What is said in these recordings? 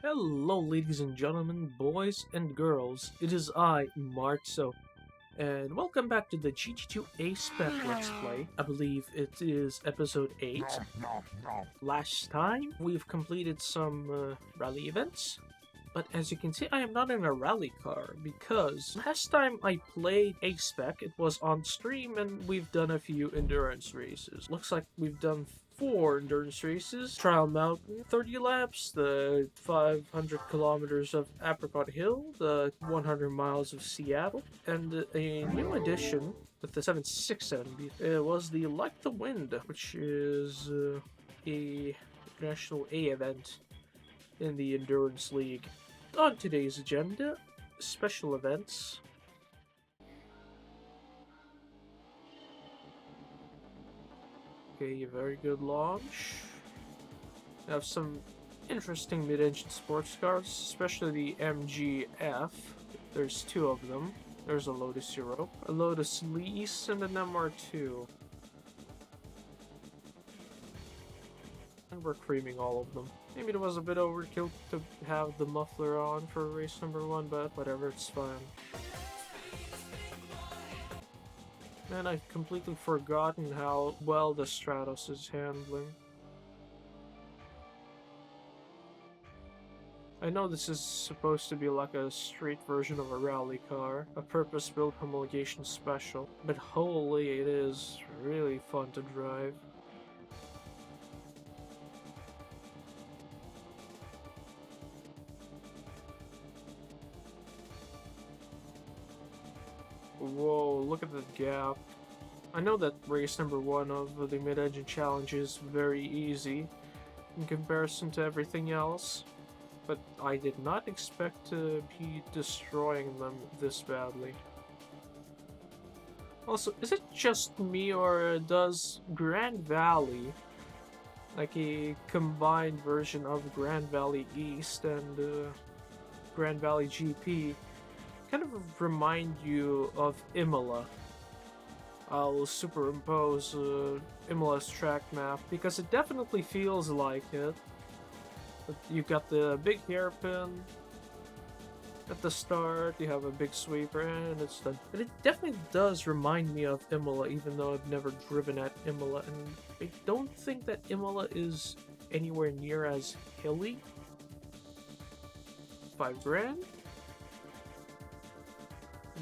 Hello, ladies and gentlemen, boys and girls. It is I, Marzo, and welcome back to the GT2 A-Spec Let's Play. I believe it is episode 8. Last time, we've completed some rally events, but as you can see, I am not in a rally car because last time I played A-Spec, it was on stream and we've done a few endurance races. Looks like we've done 4 endurance races: Trial Mountain, 30 laps, the 500 kilometers of Apricot Hill, the 100 miles of Seattle, and a new addition with the 767 it was the Like the Wind, which is a National A event in the Endurance League. On today's agenda, special events. Okay, a very good launch. We have some interesting mid-engine sports cars, especially the MGF. There's 2 of them. There's a Lotus Europe, a Lotus Lease, and an MR2. And we're creaming all of them. Maybe it was a bit overkill to have the muffler on for race number 1, but whatever, it's fine. Man, I've completely forgotten how well the Stratos is handling. I know this is supposed to be like a street version of a rally car, a purpose-built homologation special, but holy, it is really fun to drive. Whoa, look at the gap. I know that race number 1 of the mid-engine challenge is very easy in comparison to everything else, but I did not expect to be destroying them this badly. Also, is it just me, or does Grand Valley, like a combined version of Grand Valley East and Grand Valley GP, kind of remind you of Imola? I'll superimpose Imola's track map because it definitely feels like it. But you got the big hairpin at the start, you have a big sweeper, and it's done. But it definitely does remind me of Imola, even though I've never driven at Imola, and I don't think that Imola is anywhere near as hilly. 5 grand?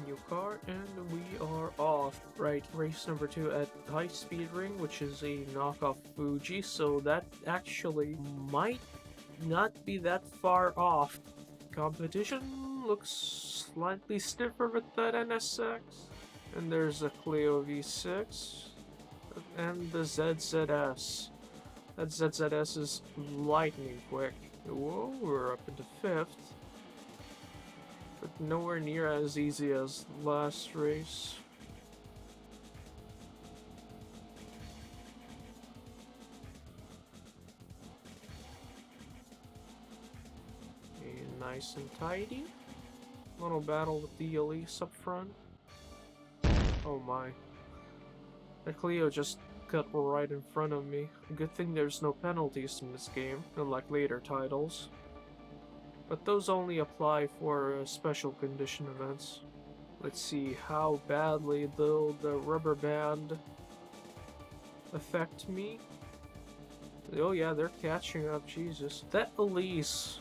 New car, and we are off. Right, race number 2 at High Speed Ring, which is a knockoff Fuji, so that actually might not be that far off. Competition looks slightly stiffer with that NSX. And there's a Clio V6 and the ZZS. That ZZS is lightning quick. Whoa, we're up into 5th. But nowhere near as easy as last race. Okay, nice and tidy. Little battle with the Elise up front. Oh my. That Clio just cut right in front of me. Good thing there's no penalties in this game, unlike later titles. But those only apply for special condition events. Let's see how badly will the rubber band affect me. Oh yeah, they're catching up, Jesus. That Elise,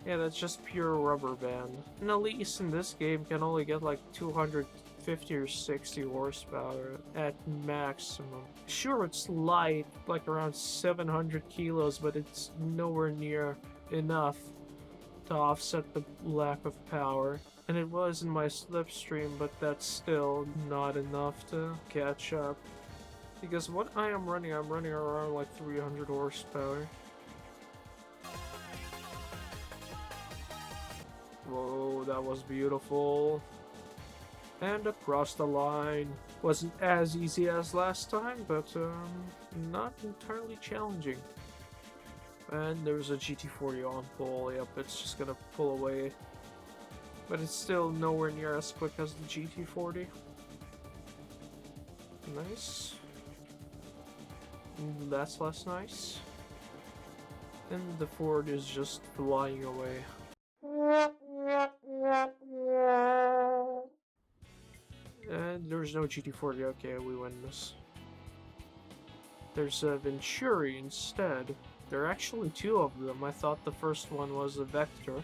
yeah, that's just pure rubber band. An Elise in this game can only get like 250 or 60 horsepower at maximum. Sure, it's light, like around 700 kilos, but it's nowhere near enough to offset the lack of power. And it was in my slipstream, but that's still not enough to catch up. Because what I'm running around like 300 horsepower. Whoa, that was beautiful. And across the line. Wasn't as easy as last time, but not entirely challenging. And there's a GT40 on pole. Yep, it's just gonna pull away. But it's still nowhere near as quick as the GT40. Nice. That's less nice. And the Ford is just flying away. And there's no GT40. Okay, we win this. There's a Venturi instead. There are actually two of them. I thought the first one was a Vector.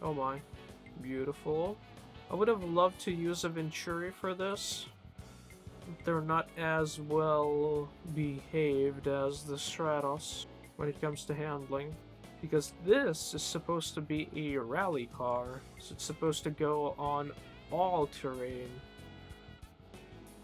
Oh my. Beautiful. I would have loved to use a Venturi for this. They're not as well behaved as the Stratos when it comes to handling. Because this is supposed to be a rally car. So it's supposed to go on all terrain.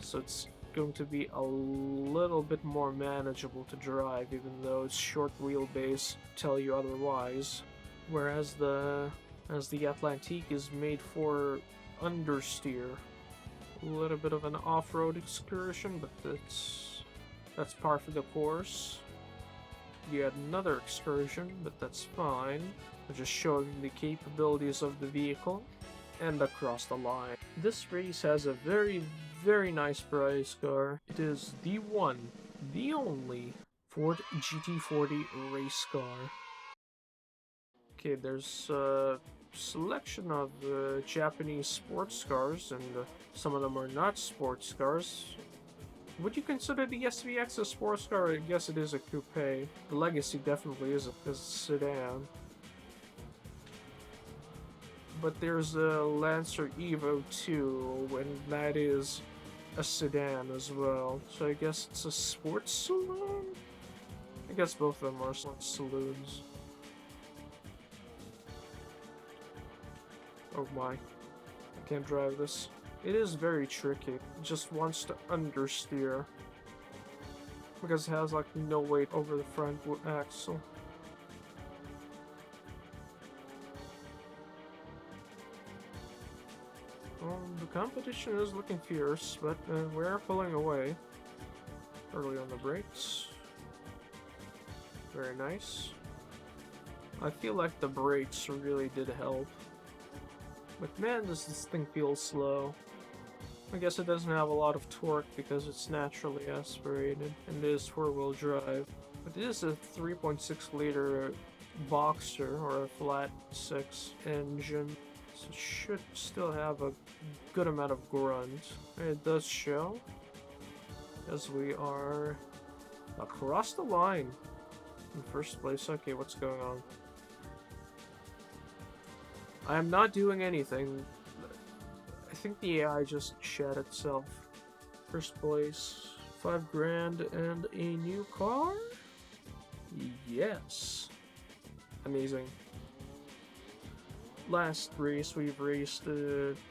So it's going to be a little bit more manageable to drive, even though its short wheelbase tell you otherwise. Whereas the Atlantique is made for understeer. A little bit of an off-road excursion, but that's par for the course. Yet another excursion, but that's fine. I'm just showing the capabilities of the vehicle. And across the line. This race has a very, very nice prize car. It is the one, the only Ford GT40 race car. Okay, there's a selection of Japanese sports cars, and some of them are not sports cars. Would you consider the SVX a sports car? I guess it is a coupe. The Legacy definitely is a sedan. But there's a Lancer Evo 2, and that is a sedan as well. So I guess it's a sports saloon? I guess both of them are sports saloons. Oh my. I can't drive this. It is very tricky. It just wants to understeer. Because it has like no weight over the front axle. The competition is looking fierce, but we're pulling away. Early on the brakes. Very nice. I feel like the brakes really did help. But man, does this thing feel slow. I guess it doesn't have a lot of torque because it's naturally aspirated, and it is four-wheel drive. But it is a 3.6 liter boxer, or a flat 6 engine. So it should still have a good amount of grunt. And it does show, as we are across the line in first place. Okay, what's going on? I am not doing anything. I think the AI just shat itself. First place, 5 grand and a new car? Yes. Amazing. Last race, we've raced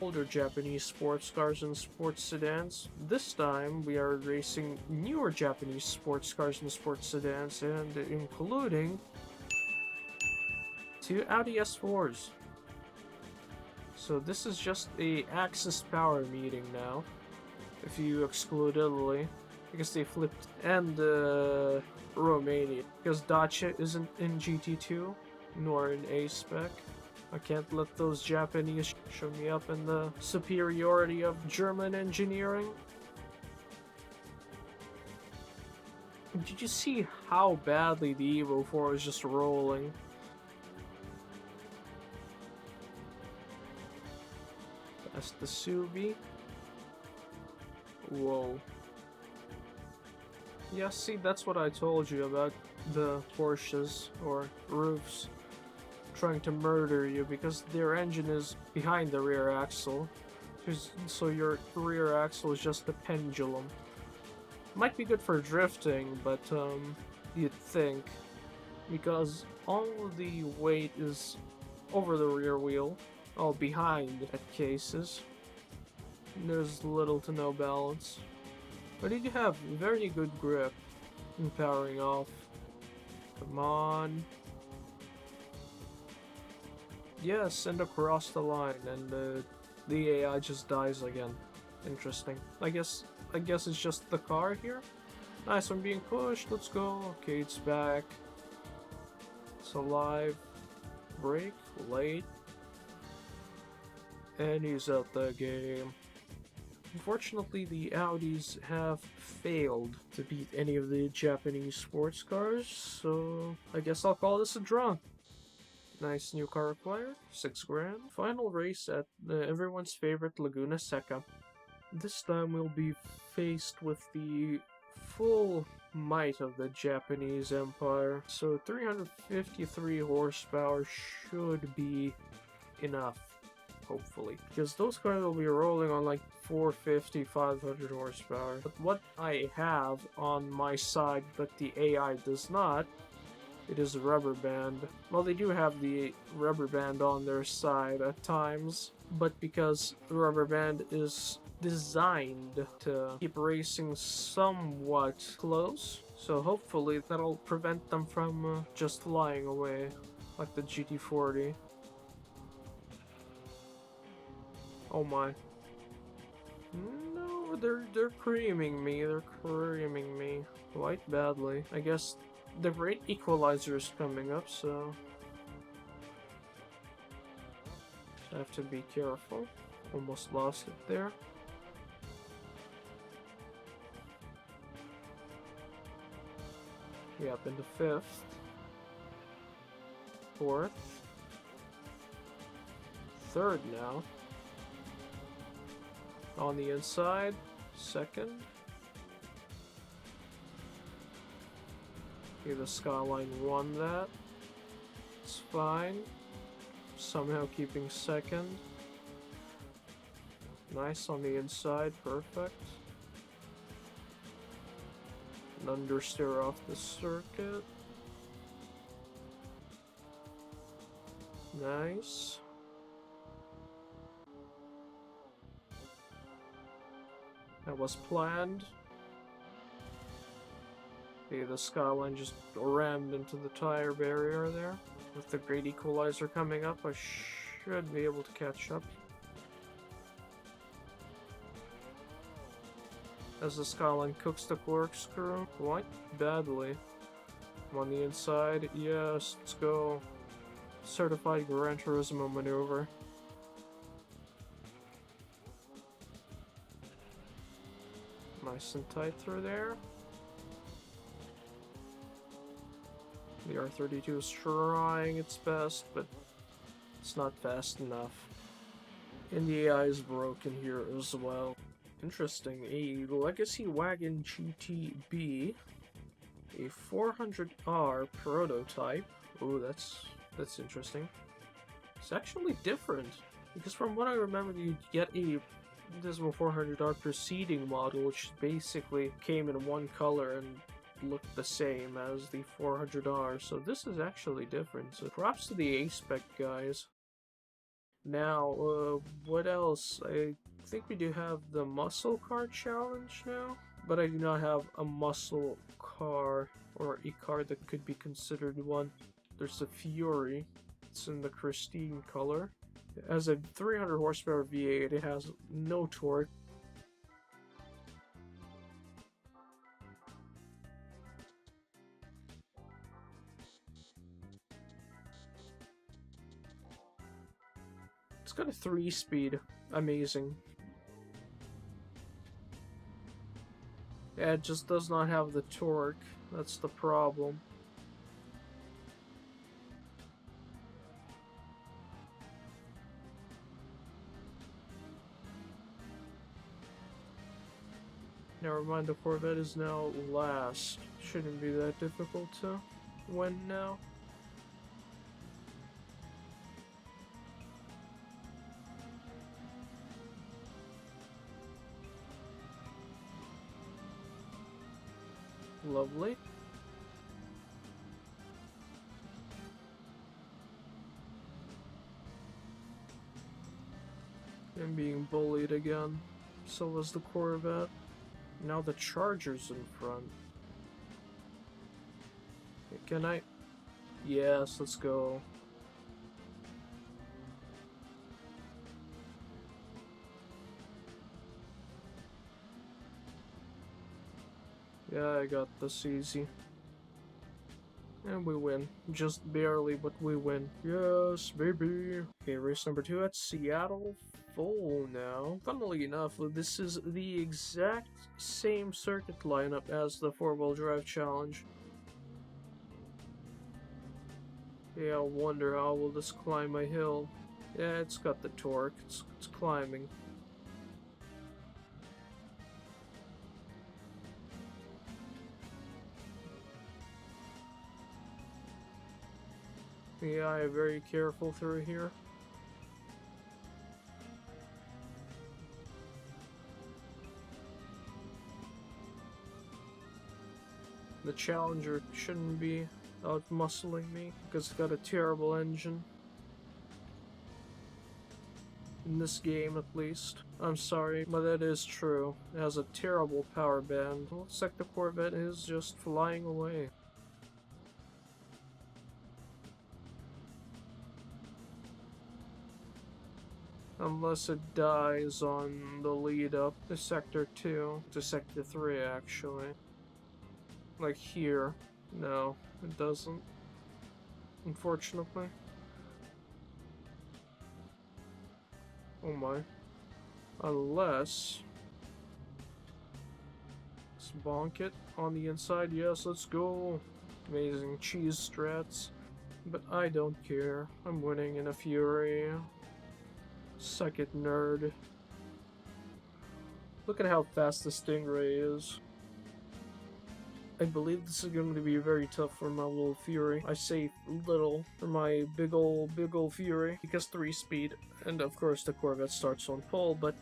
older Japanese sports cars and sports sedans. This time, we are racing newer Japanese sports cars and sports sedans, and including 2 Audi S4s. So this is just a Axis Power meeting now, if you exclude Italy, because they flipped, and Romania, because Dacia isn't in GT2, nor in A-Spec. I can't let those Japanese show me up in the superiority of German engineering. Did you see how badly the Evo 4 was just rolling? That's the Subi. Whoa. Yeah, see, that's what I told you about the Porsches, or roofs, trying to murder you because their engine is behind the rear axle. So your rear axle is just a pendulum. Might be good for drifting, but you'd think, because all the weight is over the rear wheel, all behind at cases. There's little to no balance. But you have very good grip in powering off. Come on. Yes, and across the line, and the AI just dies again. Interesting. I guess it's just the car here. Nice, I'm being pushed. Let's go. Okay, it's back. It's alive. Brake. Late. And he's out the game. Unfortunately, the Audis have failed to beat any of the Japanese sports cars, so I guess I'll call this a draw. Nice new car acquired, 6 grand. Final race at everyone's favorite Laguna Seca. This time we'll be faced with the full might of the Japanese Empire, so 353 horsepower should be enough, hopefully. Because those cars will be rolling on like 450, 500 horsepower. But what I have on my side but the AI does not, it is a rubber band. Well, they do have the rubber band on their side at times, but because the rubber band is designed to keep racing somewhat close, so hopefully that'll prevent them from just flying away like the GT40. Oh my. No, they're creaming me. They're creaming me quite badly. I guess the rate equalizer is coming up, so I have to be careful. Almost lost it there. Yep, into 5th. 4th. 3rd now. On the inside. 2nd. Okay, the Skyline won that. It's fine. Somehow keeping 2nd. Nice on the inside, perfect. An understeer off the circuit. Nice. That was planned. Okay, the Skyline just rammed into the tire barrier there. With the great equalizer coming up, I should be able to catch up. As the Skyline cooks the corkscrew quite badly. I'm on the inside. Yes, let's go. Certified Gran Turismo maneuver. Nice and tight through there. The R32 is trying its best, but it's not fast enough. And the AI is broken here as well. Interesting, a Legacy Wagon GTB, a 400R prototype. Oh, that's interesting. It's actually different, because from what I remember, you get a Dismal 400R preceding model, which basically came in one color and looked the same as the 400R, so this is actually different. So props to the A-Spec guys. Now, what else? I think we do have the muscle car challenge now, but I do not have a muscle car or a car that could be considered one. There's the Fury. It's in the Christine color. It has a 300 horsepower V8. It has no torque. It's got a 3-speed. Amazing. Yeah, it just does not have the torque. That's the problem. Never mind, the Corvette is now last. Shouldn't be that difficult to win now. Lovely. I'm being bullied again. So was the Corvette. Now the Charger's in front. Can I? Yes, let's go. Yeah, I got this easy. And we win. Just barely, but we win. Yes, baby. Okay, race number 2 at Seattle. Full now. Funnily enough, this is the exact same circuit lineup as the 4-wheel drive challenge. Yeah, I wonder how will this climb a hill. Yeah, it's got the torque. It's climbing. Yeah, I'm very careful through here. The Challenger shouldn't be out-muscling me, because it's got a terrible engine. In this game, at least. I'm sorry, but that is true. It has a terrible power band. Looks like the Corvette is just flying away. Unless it dies on the lead up to Sector 2. To Sector 3, actually. Like here. No, it doesn't. Unfortunately. Oh my. Unless... Let's bonk it on the inside. Yes, let's go. Amazing cheese strats. But I don't care. I'm winning in a fury. Suck it, nerd. Look at how fast the Stingray is. I believe this is going to be very tough for my little Fury. I say little for my big ol' Fury, because 3-speed, and of course the Corvette starts on pole, but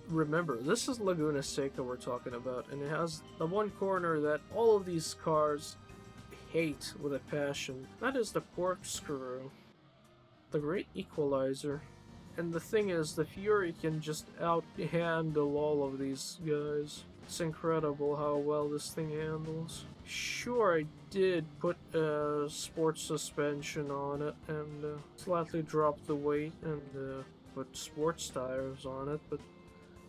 remember, this is Laguna Seca we're talking about, and it has the one corner that all of these cars hate with a passion. That is the corkscrew. The great equalizer. And the thing is, the Fury can just out-handle all of these guys. It's incredible how well this thing handles. Sure, I did put a sports suspension on it and slightly dropped the weight and put sports tires on it, but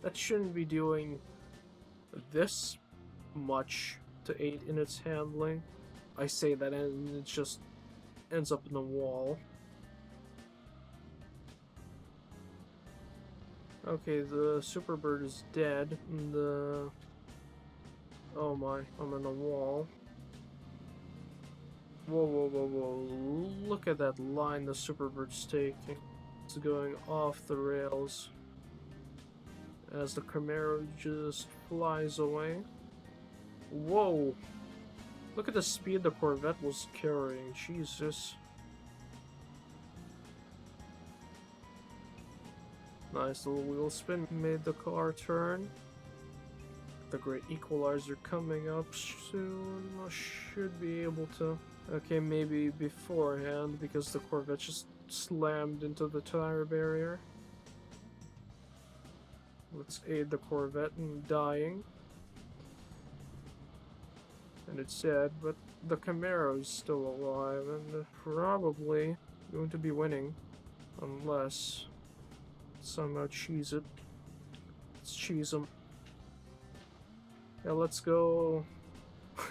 that shouldn't be doing this much to aid in its handling. I say that and it just ends up in the wall. Okay, the Superbird is dead. And oh my, I'm in the wall. Whoa, whoa, whoa, whoa. Look at that line the Superbird's taking. It's going off the rails. As the Camaro just flies away. Whoa! Look at the speed the Corvette was carrying. Jesus. Nice little wheel spin made the car turn. The great equalizer coming up soon. I should be able to. Okay, maybe beforehand because the Corvette just slammed into the tire barrier. Let's aid the Corvette in dying. And it's sad, but the Camaro is still alive and probably going to be winning. Unless somehow cheese it. Let's cheese them. Yeah, let's go.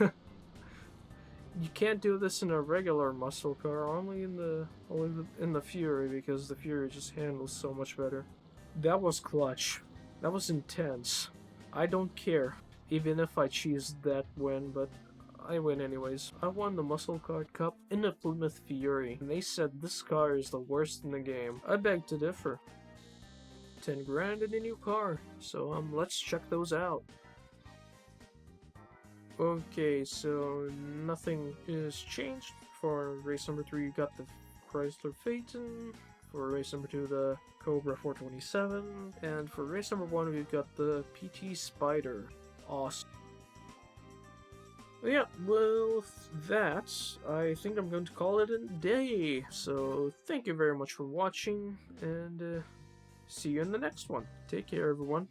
You can't do this in a regular muscle car, only in the Fury, because the Fury just handles so much better. That was clutch. That was intense. I don't care, even if I cheese that win, but I win anyways. I won the Muscle Car Cup in the Plymouth Fury, and they said this car is the worst in the game. I beg to differ. 10 grand in a new car, so let's check those out. Okay, so nothing is changed. For race number 3, you got the Chrysler Phaeton. For race number 2, the Cobra 427. And for race number 1, we've got the PT Spider. Awesome. Yeah, well, with that, I think I'm going to call it a day. So, thank you very much for watching, and see you in the next one. Take care, everyone.